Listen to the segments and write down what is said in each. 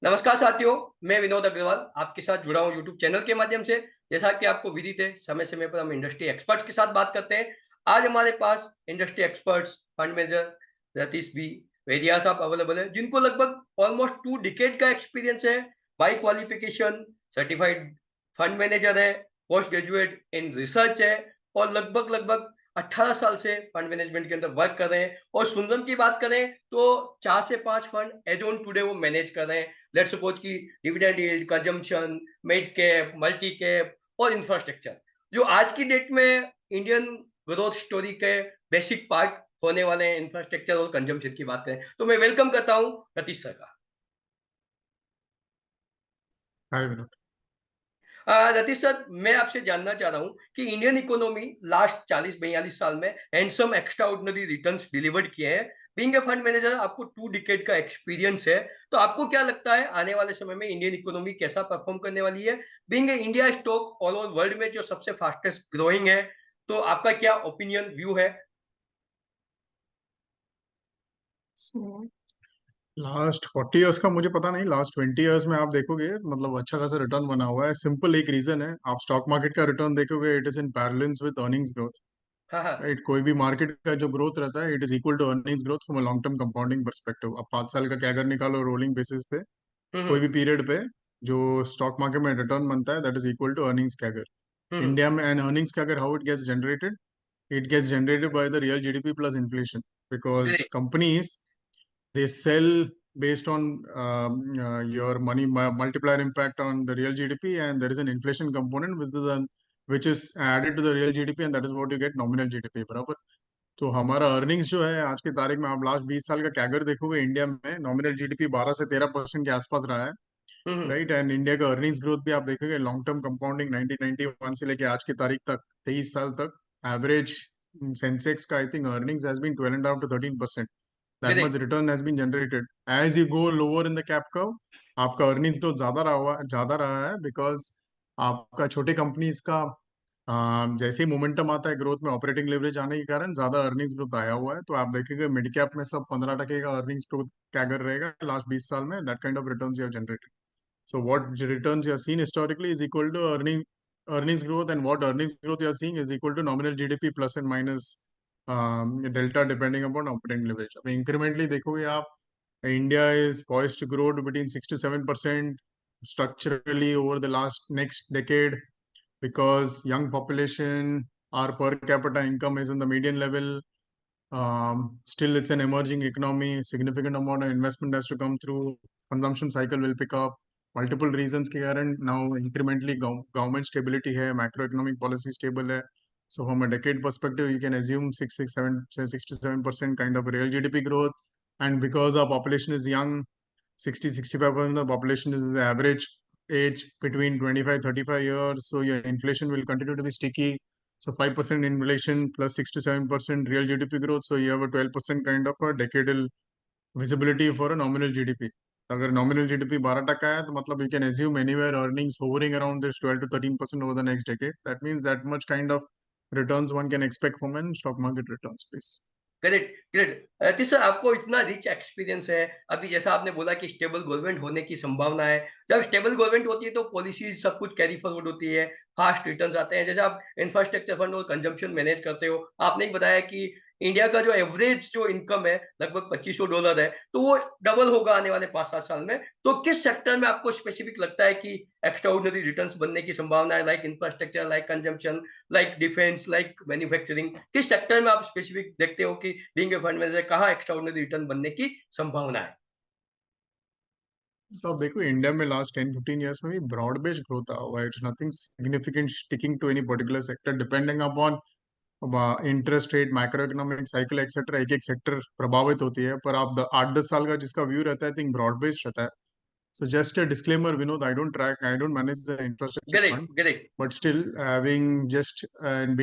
नमस्कार साथियों, मैं विनोद अग्रवाल आपके साथ जुड़ा हूँ यूट्यूब चैनल के माध्यम से। जैसा कि आपको विदित है, समय-समय पर हम इंडस्ट्री एक्सपर्ट्स के साथ बात करते हैं। आज हमारे पास industry experts, fund manager Ratish B Vedia साहब अवेलेबल है, जिनको लगभग ऑलमोस्ट 2 डिकेड का एक्सपीरियंस है। By qualification certified fund manager है, पोस्ट ग्रेजुएट इन रिसर्च है और लगभग 18 साल से फंड मैनेजमेंट के अंदर वर्क कर रहे हैं। और सुंदरम की बात करें तो 4 से 5 फंड एज ऑन टुडे वो मैनेज कर रहे हैं। लेट्स सपोज कि dividend yield, consumption, mid cap, multi cap और इंफ्रास्ट्रक्चर, जो आज की डेट में इंडियन ग्रोथ स्टोरी के बेसिक पार्ट होने वाले हैं। इंफ्रास्ट्रक्चर और कंजम्पशन की बात करें तो मैं वेलकम करता हूं रतीश सर का। हाय विनोद। रतीश सर, मैं आपसे जानना चाह रहा हूं कि इंडियन इकोनॉमी लास्ट 40-42 साल में handsome extra ordinary returns delivered किए हैं। बीइंग ए फंड मैनेजर आपको 2 डिकेड का एक्सपीरियंस है, तो आपको क्या लगता है आने वाले समय में इंडियन इकोनॉमी कैसा परफॉर्म करने वाली है? Being a India stock all over world में जो सबसे फास्टेस्ट ग्रोइंग है, तो आपका क्या ओपिनियन व्यू है? लास्ट 40 इयर्स का मुझे पता नहीं, लास्ट 20 इयर्स में आप देखोगे मतलब अच्छा खासा रिटर्न बना हुआ है। सिंपल एक रीजन है, आप स्टॉक मार्केट का रिटर्न देखोगे, it is in parallels with earnings growth. हाँ, हाँ। राइट, कोई भी मार्केट का जो ग्रोथ रहता है it is equal to earnings growth from a long term compounding perspective. आप 5 साल का कैगर निकालो रोलिंग बेसिस पे, हुँ, कोई हुँ। भी पीरियड पे जो स्टॉक मार्केट में रिटर्न बनता है that is equal to earnings CAGR. हुँ, हुँ। इंडिया में an earnings CAGR how it gets generated, it gets generated by the real GDP plus inflation, because great. companies, they sell based on your money multiplier impact on the real GDP, and there is an inflation component which is added to the real GDP, and that is what you get nominal GDP बराबर। तो हमारा earnings जो है आज की तारीख में, आप लास्ट 20 साल का कैगर देखोगे, इंडिया में नॉमिनल जीडीपी 12 से 13% के आसपास रहा है। हुँ, हुँ। राइट, एंड इंडिया का अर्निंग्स ग्रोथ भी आप देखोगे लॉन्ग टर्म कंपाउंडिंग 1991 से लेके आज की तारीख तक 23 साल तक एवरेज सेंसेक्स का I think earnings has been 12.5 to 13%। That much great. Return has been generated. As you go lower in the cap curve, आपका अर्निंग्स ग्रोथ ज्यादा रहा है, बिकॉज आपका छोटे कंपनीज का जैसे ही मोमेंटम आता है ग्रोथ में, ऑपरेटिंग लेवरेज आने के कारण ज्यादा अर्निंग्स ग्रोथ आया हुआ है। तो आप देखेंगे मिड कैप में सब 15% का अर्निंग्स ग्रोथ कैगर रहेगा लास्ट 20 साल में। That kind of returns you have generated. So what returns you are seeing historically is equal to earnings growth, and what earnings growth you are seeing is equal to nominal GDP plus and minus delta depending upon operating leverage. अब incrementally देखोगे आप, India is poised to grow to between 6 to 7% structurally over the next decade, because young population, our per capita income is in the median level. Still, it's an emerging economy. Significant amount of investment has to come through. Consumption cycle will pick up. Multiple reasons के कारण now incrementally government stability है, macroeconomic policy stable है. So from a decade perspective, you can assume 6 to 7% kind of real GDP growth. And because our population is young, 60-65% of the population is the average age between 25-35 years. So your inflation will continue to be sticky. So 5% inflation plus 6 to 7% real GDP growth. So you have a 12% kind of a decadal visibility for a nominal GDP. अगर nominal GDP 12% है तो मतलब you can assume anywhere earnings hovering around this 12 to 13% over the next decade. That means that much kind of returns one can expect from an stock market return space. Great, great. तो sir आपको इतना rich experience है, अभी जैसा आपने बोला कि stable government होने की संभावना है। जब स्टेबल गवर्नमेंट होती है तो पॉलिसीज़ सब कुछ कैरी फॉरवर्ड होती है, फास्ट रिटर्न्स आते हैं। जैसे आप इंफ्रास्ट्रक्चर फंड और कंजम्पशन मैनेज करते हो, आपने ही बताया कि इंडिया का जो एवरेज जो इनकम है लगभग $2500 है, तो वो डबल होगा आने वाले 5-7 साल में। तो किस सेक्टर में आपको स्पेसिफिक लगता है कि एक्स्ट्राऑर्डिनरी रिटर्न्स बनने की संभावना है, like infrastructure, like consumption, like defence, like manufacturing? किस सेक्टर में आप स्पेसिफिक देखते हो कि बीइंग ए फंड मैनेजर कहाँ एक्स्ट्राऑर्डिनरी रिटर्न बनने की संभावना है? तो आप देखो इंडिया में लास्ट 10-15 इयर्स में भी ब्रॉड बेस्ड ग्रोथ हुआ है। It's nothing significant sticking to any particular sector, depending upon interest rate, micro economic cycle etcetera. एक एक सेक्टर प्रभावित होती है, पर आप 8-10 साल का जिसका व्यू रहता है, आई थिंक ब्रॉड बेस्ड रहता है। So just a disclaimer Vinod, I don't manage the infrastructure great, fund, great. but still having just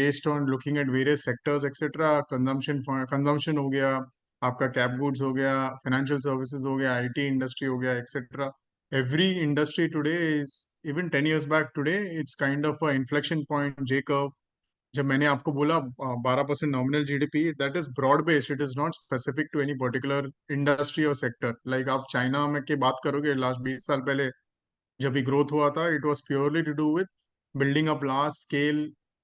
based on looking at various sectors etc, consumption हो गया, आपका कैप गुड्स हो गया, financial services हो गया, IT industry हो गया etcetera. Every industry today is, even 10 years back today, it's kind of a inflection point, J curve, जब मैंने आपको बोला 12% nominal GDP, that is broad based, it is not specific to any particular industry और sector. Like आप China में की बात करोगे, लास्ट 20 साल पहले जब भी ग्रोथ हुआ था, it was purely to do with building up large scale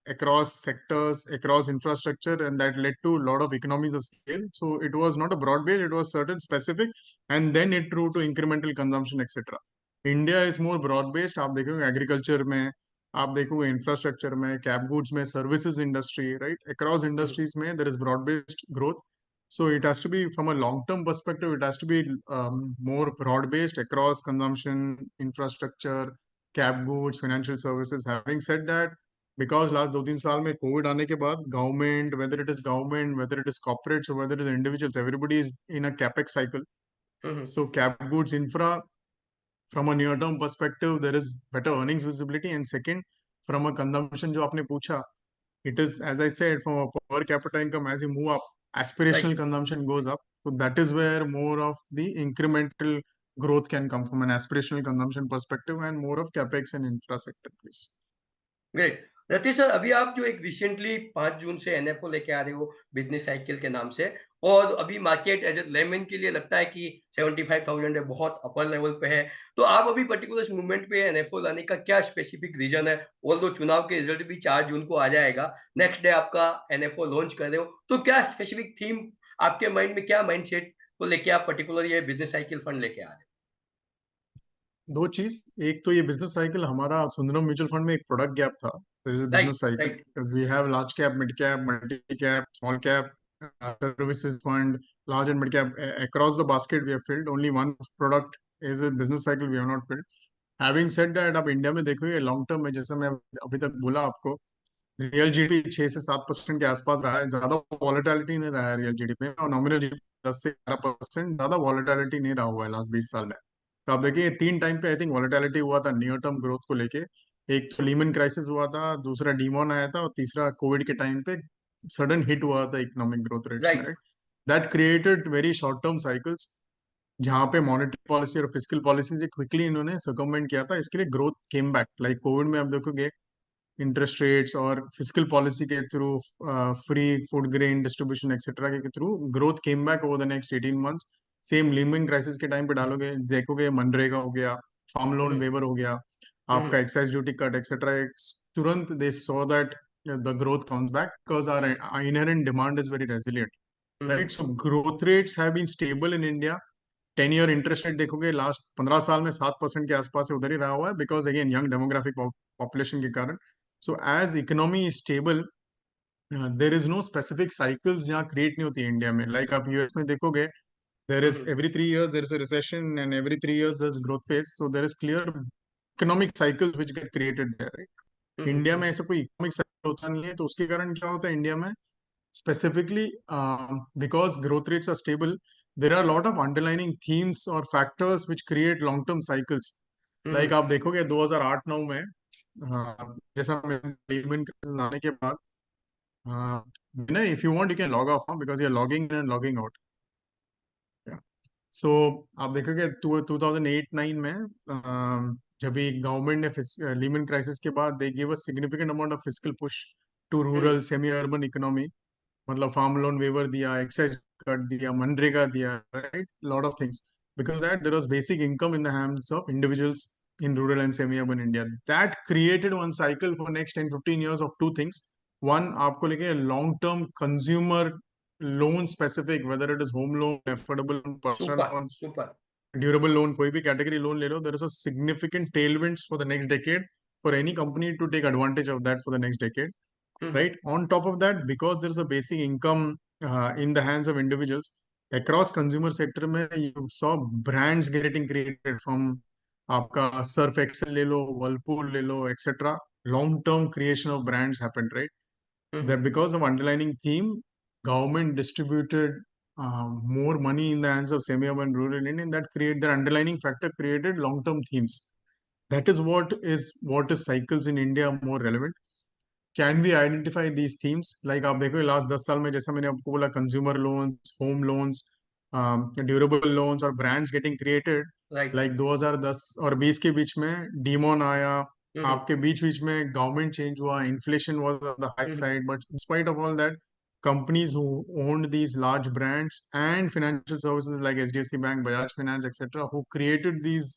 across sectors, across infrastructure, and that led to a lot of economies of scale. So it was not a broad base, it was certain specific, and then it grew to incremental consumption, etc. India is more broad based. आप देखोगे agriculture में, आप देखोगे infrastructure में, cap goods में, services industry, right, across industries में there is broad based growth. So it has to be from a long-term perspective. It has to be more broad-based across consumption, infrastructure, cap goods, financial services. Having said that, because last 2-3 साल में Covid आने के बाद government, whether it is government, whether it is corporates or whether it is individuals, everybody is in a capex cycle. Hmm. So cap goods infra, from a near-term perspective, there is better earnings visibility. And second, from a consumption जो आपने पूछा, it is, as I said, from a per capita income, as you move up, aspirational Right. consumption goes up. So that is where more of the incremental growth can come from an aspirational consumption perspective and more of capex and infra sector, please. Great. Ratish sir, अभी आप जो एक recently 5 जून से NFO लेके आ रहे हो business cycle के नाम से, और अभी मार्केट एज ए लेमन के लिए लगता है कि 75,000 है, बहुत अपर लेवल पे है। तो आप अभी पर्टिकुलर इस मूवमेंट पे एनएफओ लाने का क्या स्पेसिफिक रीजन है? ऑल्दो चुनाव के रिजल्ट भी 4 जून को आ जाएगा, नेक्स्ट डे आपका एनएफओ लॉन्च कर रहे हो, तो क्या स्पेसिफिक थीम आपके माइंड में, क्या माइंडसेट को लेके आप पर्टिकुलर ये बिजनेस साइकिल फंड लेके आ रहे दो चीज, एक तो ये बिजनेस साइकिल हमारा सुंदरम म्यूचुअल फंड में एक प्रोडक्ट गैप था. दिस इज हो? Business right, cycle right. Because we have large cap, mid cap, multi cap, small cap, services fund, large and mid cap, across the basket we have filled. Only one product is a business cycle we have not filled. Having said that, आप India में देखोगे long term में, जैसे मैं अभी तक बोला आपको, रियल जीडीपी 6 से 7% के आसपास रहा है. ज्यादा वॉलेटिलिटी नहीं रहा है रियल जीडीपी में, और नॉमिनल जीडीपी 10 से 11%, ज्यादा वॉलेटिलिटी नहीं रहा हुआ है लास्ट 20 साल में. तो आप देखिए 3 टाइम पे आई थिंक वॉलेटिलिटी हुआ था नियर टर्म ग्रोथ को लेके. एक तो लीमन क्राइसिस हुआ था, दूसरा डीमोन आया था, और तीसरा कोविड के टाइम पे सडन हिट हुआ था इकोनॉमिक ग्रोथ रेट्स में, right. Right. That created very short term cycles, जहाँ पे मॉनेटरी पॉलिसी और फिजिकल पॉलिसी से क्विकली इन्होंने सर्कमवेंट किया था. इसके लिए growth came back. Like Covid में आप देखोगे इंटरेस्ट रेट्स और फिजिकल पॉलिसी के through, free food grain distribution etcetera के through growth came back over the next 18 months. Same Lehman crisis के टाइम पे डालोगे, देखोगे मनरेगा हो गया, फार्म लोन हम्म, वेवर हो गया, आपका hmm, excise duty cut etcetera, तुरंत they saw that the growth comes back because our inherent demand is very resilient, hmm, right. So growth rates have been stable in India. 10 year interest rate देखोगे last 15 साल में 7% के आसपास से उधर ही रहा हुआ है, because again young demographic population के कारण. So as economy is stable, there is no specific cycles जहाँ क्रिएट नहीं होती है इंडिया में. लाइक आप यूएस में देखोगे, there is hmm, every 3 years there is a recession, and every 3 years there's growth phase. So there is clear economic cycles which get created there, right? India में हम्म. ऐसा कोई इकोनॉमिक साइकिल होता नहीं है. तो उसके कारण क्या होता है इंडिया में specifically, because growth rates are stable, there are a lot of underlying themes or factors which create long term cycles. Like आप देखोगे 2008-9 में, जैसा Lehman crisis आने के बाद, Vinay, if you want you can log off, because you're logging in and logging out. Yeah. So आप देखोगे 2008-9 में, जब भी गवर्नमेंट ने लीमन क्राइसिस के बाद they give a significant amount of physical push to rural semi urban economy. मतलब farm loan waiver दिया, एक्साइज कट दिया, मनरेगा दिया, right, lot of things. Because that there was basic income in the hands of individuals in rural and semi-urban India. That created one cycle for next 10-15 years of two things. One, आपको लेके long term consumer loan specific, whether it is home loan, affordable loan, personal super, loan, super. durable loan, कोई भी category loan ले लो, there is a significant tailwinds for the next decade for any company to take advantage of that for the next decade. Hmm, Right. On top of that, because there is a basic income in the hands of individuals across consumer sector में, you saw brands getting created from आपका Surf Excel ले लो, Whirlpool ले लो, etc. Long term creation of brands happened, right? Hmm, That hmm. because of underlining theme, government distributed more money in the hands of semi-urban rural India, and that create the underlining factor created long term themes. That is what is cycles in India more relevant. Can we identify these themes. Like आप देखो last 10 साल में, जैसा मैंने आपको बोला, consumer loans, home loans, durable loans और brands getting created. Right. Like 2010 और 20 के बीच में डीमोन आया, आपके बीच बीच में गवर्नमेंट चेंज हुआ, inflation was on the high side, but in spite of all that, companies who owned these large brands and financial services like HDFC Bank, Bajaj Finance, etc., who created these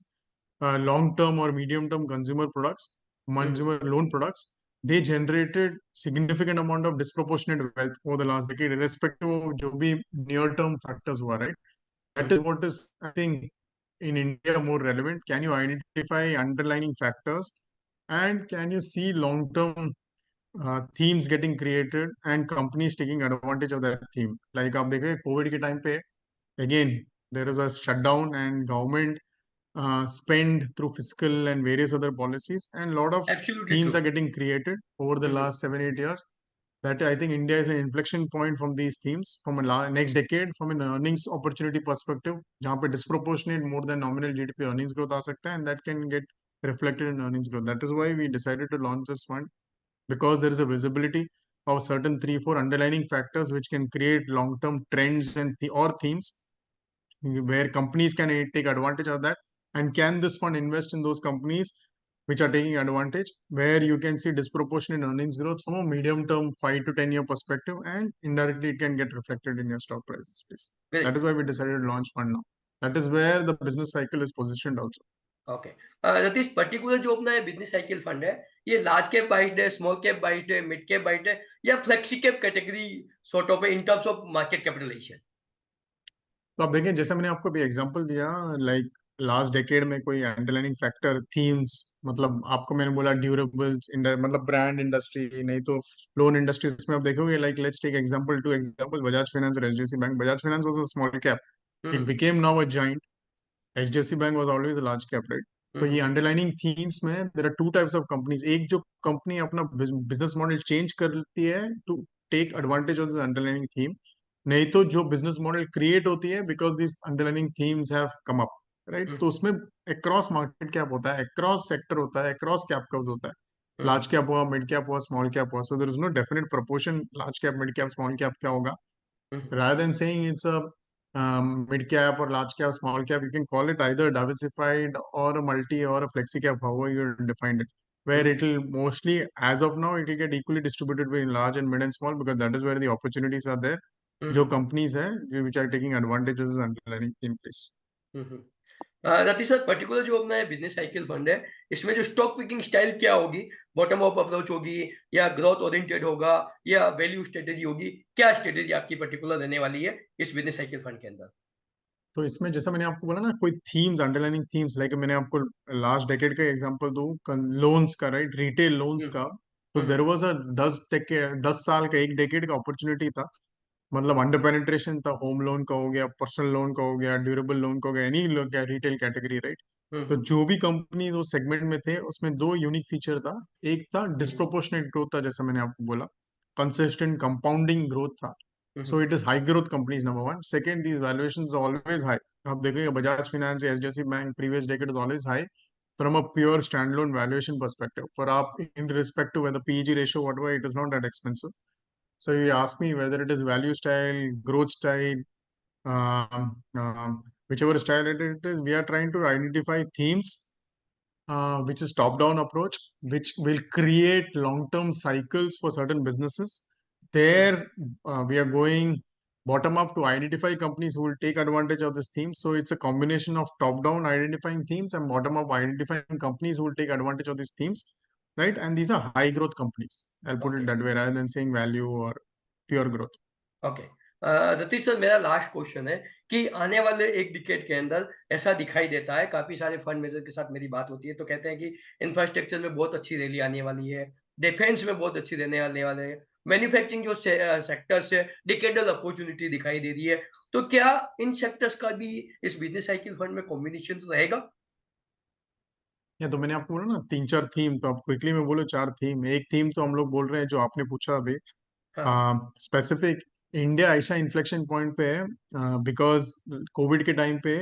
long-term or medium-term consumer products, consumer loan products, they generated significant amount of disproportionate wealth over the last decade, irrespective of जो भी near-term factors हुआ, right? That is what is, I think, in India more relevant. Can you identify underlying factors, and can you see long-term themes getting created and companies taking advantage of that theme? Like आप देखें Covid के time पे again there was a shutdown and government spend through fiscal and various other policies, and a lot of Absolutely themes true. are getting created over the last 7-8 years. That I think India is an inflection point from these themes from a next decade from an earnings opportunity perspective, जहाँ पे disproportionate more than nominal GDP earnings growth आ सकता है, and that can get reflected in earnings growth. That is why we decided to launch this fund, because there is a visibility of certain 3 4 underlying factors which can create long term trends and or themes where companies can take advantage of that. And can this fund invest in those companies which are taking advantage, where you can see disproportionate earnings growth from a medium term 5 to 10 year perspective, and indirectly it can get reflected in your stock prices, please. That Great. is why we decided to launch fund now. That is where the business cycle is positioned also. Okay. Ratish, particular जो अपना business cycle fund है, ये large cap biased है, small cap biased है, mid cap biased है, या flexi cap category sort of in terms of market capitalization? तो आप देखें, जैसे मैंने आपको अभी एग्जांपल दिया, लाइक लास्ट डेकेड में कोई अंडरलाइनिंग फैक्टर थीम्स, मतलब आपको मैंने बोला ड्यूरेबल्स मतलब ब्रांड इंडस्ट्री, नहीं तो लोन इंडस्ट्री, उसमें आप देखोगे like let's take example to example Bajaj finance और HDFC bank. Bajaj finance was a small cap, it hmm. Became now a giant. HDFC Bank was always a large cap, right? तो ये hmm. Underlining themes में there are two types of companies. एक जो company अपना business model change करती है to take advantage of this underlining theme, नहीं तो जो बिजनेस मॉडल क्रिएट होती है because this underlining themes have come up, right? तो हम्म। उसमें अक्रॉस मार्केट कैप होता है, अक्रॉस सेक्टर होता है, अक्रॉस कैप कर्व्स होता है. हम्म। लार्ज कैप हुआ, मिड कैप हुआ, स्मॉल कैप हुआ, so there is no definite proportion large cap, mid cap, small cap क्या होगा. हम्म। Rather than saying it's a mid cap or large cap, small cap, you can call it either diversified or a multi or a flexi cap, however you defined it. Where hmm. it will mostly, as of now, it will get equally distributed between large and mid and small, because that is where the opportunities are there. जो हम्म। companies है which are taking advantages of underlying in place. Hmm. Ratheesh sir, particular जो अपना business cycle fund है, इसमें जो stock picking style क्या होगी? Bottom up approach होगी, या ग्रोथ ओरिएंटेड होगा, या वैल्यू स्ट्रेटेजी होगी? क्या स्ट्रेटेजी आपकी पर्टिकुलर रहने वाली है इस बिजनेस साइकिल फंड के अंदर? तो इसमें जैसा मैंने आपको बोला ना, कोई थीम्स, अंडरलाइनिंग थीम्स, लाइक मैंने आपको लास्ट डेकेड का एग्जांपल दूं, लोन्स का, राइट, रिटेल लोन्स हम्म। का. तो देर हम्म। वाज अ 10 साल का, एक डेकेड का अपॉर्चुनिटी था. मतलब अंडर पेनिट्रेशन था, होम लोन का हो गया, पर्सनल लोन का हो गया, ड्यूरेबल लोन का हो गया, एनी रिटेल कैटेगरी, राइट? तो हम्म। जो भी कंपनी वो सेगमेंट में थे, उसमें दो यूनिक फीचर था. एक था हम्म। डिस्प्रोपोर्शनेट ग्रोथ था, जैसा मैंने आपको बोला, कंसिस्टेंट कंपाउंडिंग ग्रोथ था. So hmm. It is high growth companies, number one. Second, these valuations always high. आप देखेंगे Bajaj finance, HDFC bank, previous decade is always high from a pure standalone valuation perspective. For up in respect to whether PEG ratio, whatever, it is not that expensive. So you ask me whether it is value style, growth style, whichever style it is, we are trying to identify themes, which is top-down approach, which will create long-term cycles for certain businesses. There, we are going bottom up to identify companies who will take advantage of this theme. So it's a combination of top-down identifying themes and bottom-up identifying companies who will take advantage of these themes, right? And these are high-growth companies. I'll put it okay. that way, rather than saying value or pure growth. Okay. Ratheesh sir, मेरा last question है कि आने वाले एक decade के अंदर ऐसा दिखाई देता है, काफी सारे फंड मैनेजर के साथ मेरी बात होती है तो कहते हैं कि इंफ्रास्ट्रक्चर में बहुत अच्छी रैली आने वाली है, डिफेंस में बहुत अच्छी रहने आने वाले हैं, मैन्युफैक्चरिंग जो सेक्टर्स है, डिकेडल अपॉर्चुनिटी दिखाई दे रही है। तो क्या इन सेक्टर्स का भी इस बिजनेस साइकिल फंड में कॉम्बिनेशन रहेगा? या तो मैंने आपको बोला ना 3 4 थीम, तो आप क्विकली में बोलो 4 थीम. एक थीम तो हम लोग बोल रहे हैं जो आपने पूछा अभी, हाँ। स्पेसिफिक. इंडिया ऐसा इन्फ्लेक्शन पॉइंट पे है बिकॉज कोविड के टाइम पे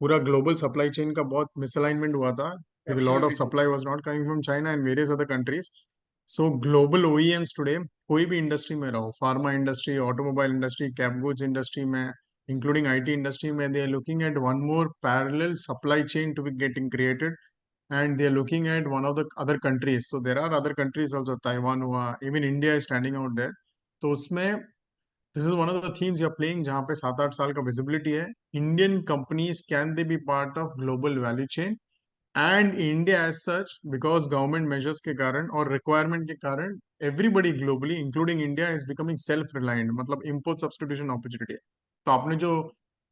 पूरा ग्लोबल सप्लाई चेन का बहुत मिसअलाइनमेंट हुआ था. Lot of absolutely true. Supply was not coming from China and various other countries. So global OEMs today, कोई भी इंडस्ट्री में रहो, pharma industry, automobile industry, cap goods industry में, इंक्लूडिंग आईटी इंडस्ट्री में, they are looking at one more parallel supply chain to be getting created, and they are looking at one of the other countries. So there are other countries also, Taiwan हुआ, even India is standing out there. तो उसमें this is one of the themes you are playing जहाँ पे 7-8 साल का visibility है. Indian companies, can they be part of global value chain? And India as such, because government measures के कारण और requirement के कारण, everybody globally, including India, is becoming self-reliant. मतलब import substitution opportunity है. तो आपने जो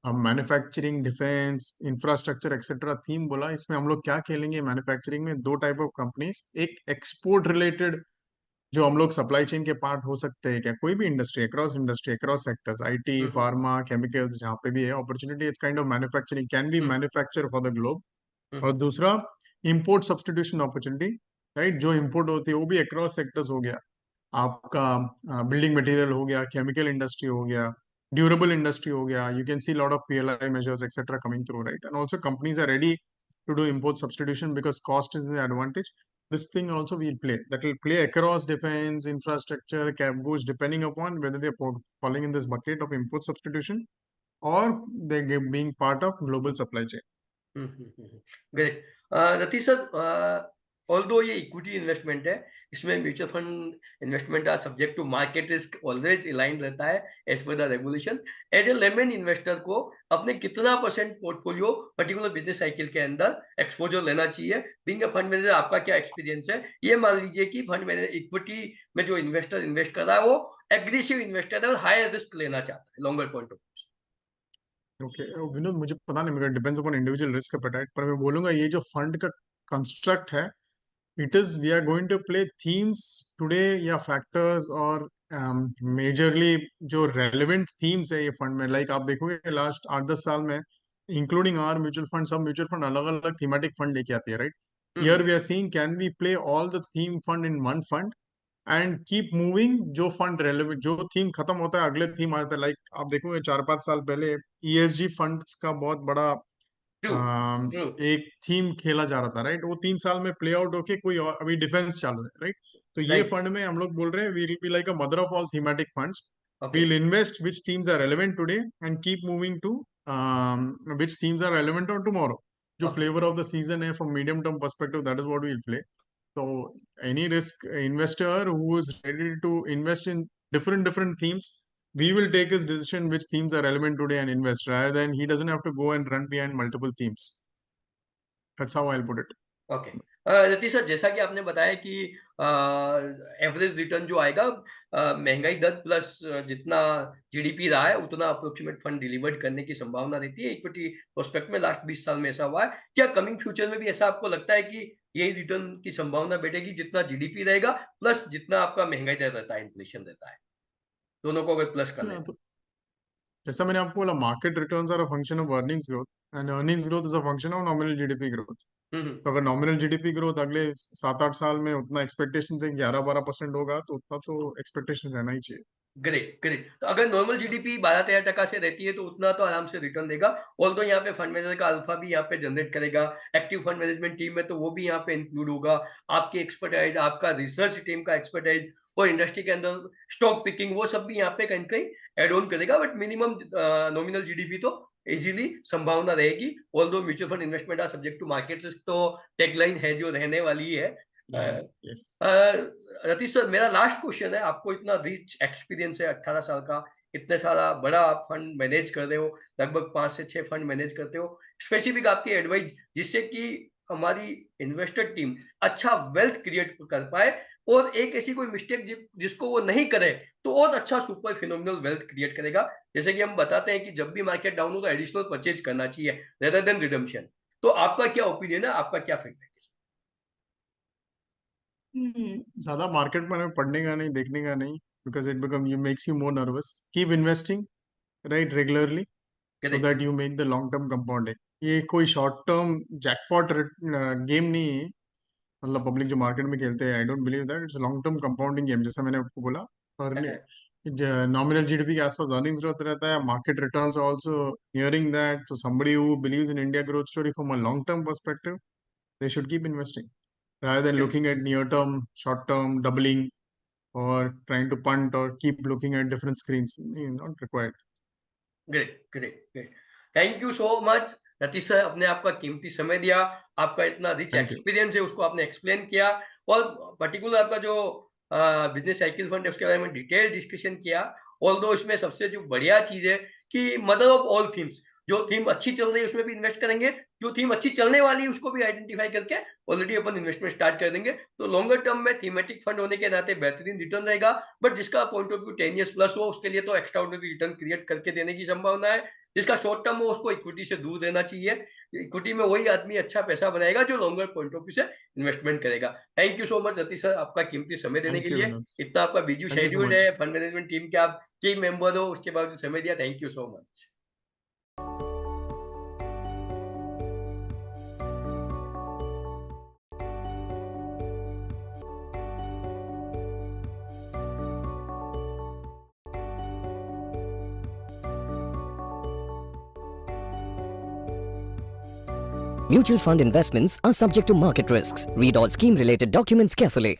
manufacturing, defence, infrastructure etcetera theme बोला, इसमें हम लोग क्या खेलेंगे? मैन्युफैक्चरिंग में दो टाइप ऑफ कंपनीज, एक एक्सपोर्ट रिलेटेड जो हम लोग सप्लाई चेन के पार्ट हो सकते हैं क्या, कोई भी industry across sectors, IT, hmm pharma, chemicals, जहाँ पे भी है opportunity, it's kind of manufacturing, can be hmm manufacture for the globe. और हम्म दूसरा इंपोर्ट सब्सटीट्यूशन अपॉर्चुनिटी, राइट, जो इंपोर्ट होती है वो भी अक्रॉस सेक्टर्स हो गया आपका, बिल्डिंग मटेरियल हो गया, केमिकल इंडस्ट्री हो गया, ड्यूरेबल इंडस्ट्री हो गया. You can see lot of PLI measures etc coming through, right? And also companies are ready to do import substitution because cost is the advantage. This thing also will play, that will play across defense, infrastructure, cap goods, depending upon whether they're falling in this bucket of import substitution or they being part of global supply chain. Great Ratish sir, although ये equity investment है, इसमें mutual fund investment are subject to market risk, always align रहता है as per the regulation. As a layman investor को अपने कितना percent portfolio particular business cycle के अंदर एक्सपोजर लेना चाहिए? बीइंग अ फंड मैनेजर आपका क्या एक्सपीरियंस है? ये मान लीजिए कि फंड मैनेजर इक्विटी में जो इन्वेस्टर इन्वेस्ट कर रहा है वो एग्रेसिव इन्वेस्टर है और हायर रिस्क लेना चाहता है longer point of view. Okay Vinod, मुझे पता नहीं, मेरा depends upon individual risk appetite, पर मैं बोलूंगा ये जो फंड का कंस्ट्रक्ट है, it is, we are going to play themes today या फैक्टर्स, और मेजरली जो रेलेवेंट थीम्स है ये फंड में, लाइक आप देखोगे लास्ट 8-10 साल में, इंक्लूडिंग आवर म्यूचुअल फंड, सब म्यूचुअल फंड अलग अलग थीमेटिक फंड लेके आती है, right? Here we are seeing, can we play all the theme fund in one fund and keep moving? जो फंड रेलेवेंट, जो थीम खत्म होता है अगले थीम आता है. लाइक आप देखोगे 4-5 साल पहले ESG फंड्स का बहुत बड़ा ट्रू ट्रू. एक थीम खेला जा रहा था, राइट? वो 3 साल में प्ले आउट होके कोई और, अभी डिफेंस चालू है, राइट? तो ये राइट. फंड में हम लोग बोल रहे हैं we will be like a mother of all thematic funds. Okay. We will invest which themes are relevant today and keep moving to which themes are relevant on tomorrow. जो okay. Flavour of the season है from medium term perspective, that is what we will play. So any risk investor who is ready to invest in different themes, we will take his decision which themes are relevant today and invest, rather than he doesn't have to go and run behind multiple themes. That's how I'll put it. Okay. Ratheesh sir, जैसा कि आपने बताया कि average return जो आएगा महंगाई दर plus जितना GDP रहा है उतना अप्रोक्सीमेट फंड डिलीवर्ड करने की संभावना रहती है इक्विटी प्रोस्पेक्ट में. लास्ट 20 साल में ऐसा हुआ है. क्या कमिंग फ्यूचर में भी ऐसा आपको लगता है कि यही रिटर्न की संभावना बैठेगी जितना जीडीपी रहेगा प्लस जितना आपका महंगाई दर रहता है, इन्फ्लेशन रहता है, दोनों को अगर प्लस कर Yeah, लें? तो जैसा मैंने आपको बोला, market returns are a function of earnings growth and earnings growth is a function of nominal GDP growth. Hmm. तो अगर नॉमिनल जीडीपी ग्रोथ अगले 7-8 साल में उतना एक्सपेक्टेशन से 11-12% होगा, तो उतना तो एक्सपेक्टेशन रहना ही चाहिए. Great great. तो अगर नॉर्मल जीडीपी 12-13% से रहती है तो उतना तो आराम से रिटर्न देगा. ऑल्दो यहाँ पे फंड मैनेजर का अल्फा भी यहाँ पे जनरेट करेगा. एक्टिव फंड मैनेजमेंट टीम में तो वो भी यहाँ पे इंक्लूड होगा. आपकी एक्सपर्टाइज, आपका रिसर्च टीम का एक्सपर्टाइज और इंडस्ट्री के अंदर स्टॉक पिकिंग, वो सब भी यहाँ पे कहीं कहीं एड ऑन करेगा. बट मिनिमम नॉमिनल जीडीपी तो इजीली संभावना रहेगी. Although mutual fund investment are subject to market risk, तो टैगलाइन है जो रहने वाली है. Yes. रतीश सर, मेरा लास्ट क्वेश्चन है. आपको इतना रिच एक्सपीरियंस है 18 साल का, इतने सारा बड़ा आप फंड मैनेज कर रहे हो, लगभग 5 से 6 फंड मैनेज करते हो. स्पेसिफिक आपकी एडवाइस जिससे कि हमारी इन्वेस्टर टीम अच्छा वेल्थ क्रिएट कर पाए और एक ऐसी कोई मिस्टेक जिसको वो नहीं करे तो और अच्छा सुपर फिनोमिनल वेल्थ क्रिएट करेगा. जैसे कि हम बताते हैं कि जब भी मार्केट डाउन हो तो एडिशनल परचेज करना चाहिए रेदर देन रिडम्पशन. तो आपका क्या ओपिनियन है, आपका क्या फीडबैक है? ज्यादा मार्केट में हमें पढ़ने का नहीं, देखने का नहीं, because it become you makes you more nervous. Keep investing, right, regularly, so correct. That you make the long term compounding. ये कोई शॉर्ट टर्म जैकपॉट गेम नहीं है. मतलब पब्लिक जो मार्केट में खेलते हैं, I don't believe that it's long term compounding game, जैसा मैंने आपको बोला. और नॉमिनल जीडीपी के आसपास अर्निंग्स ग्रोथ रहता है, market returns also nearing that. So somebody who believes in India growth story from a long term perspective, they should keep investing rather than looking at near term, short term doubling, or trying to punt or keep looking at different screens. Not required. Great great great. Thank you so much Satish sir, अपने आपका कीमती समय दिया, आपका इतना rich thank you. Experience है उसको आपने एक्सप्लेन किया और पर्टिकुलर आपका जो बिजनेस साइकिल फंड है उसके बारे में डिटेल डिस्कशन किया। ऑल्दो इसमें सबसे जो बढ़िया चीज है कि मदर ऑफ ऑल थीम्स, जो थीम अच्छी चल रही है उसमें भी इन्वेस्ट करेंगे, जो थीम अच्छी चलने वाली है उसको भी आइडेंटिफाई करके ऑलरेडी अपन इन्वेस्टमेंट स्टार्ट कर देंगे। तो लॉन्गर टर्म में थीमेटिक फंड होने के नाते बेहतरीन रिटर्न रहेगा, बट जिसका point of view 10 years plus हो उसके लिए तो एक्स्ट्रा ऑर्डिनरी रिटर्न क्रिएट करके देने की संभावना है। जिसका शॉर्ट टर्म हो उसको इक्विटी से दूर रहना चाहिए। इक्विटी में वही आदमी अच्छा पैसा बनाएगा जो लॉन्गर पॉइंट ऑफ व्यू से इन्वेस्टमेंट करेगा। Thank you so much Satish sir, आपका कीमती समय देने के थैंक यू लिए। विनोद। इतना आपका busy thank you so schedule much. है, फंड मैनेजमेंट टीम के आप की मेंबर हो, उसके बाद समय दिया, thank you so much. Mutual fund investments are subject to market risks. Read all scheme related documents carefully.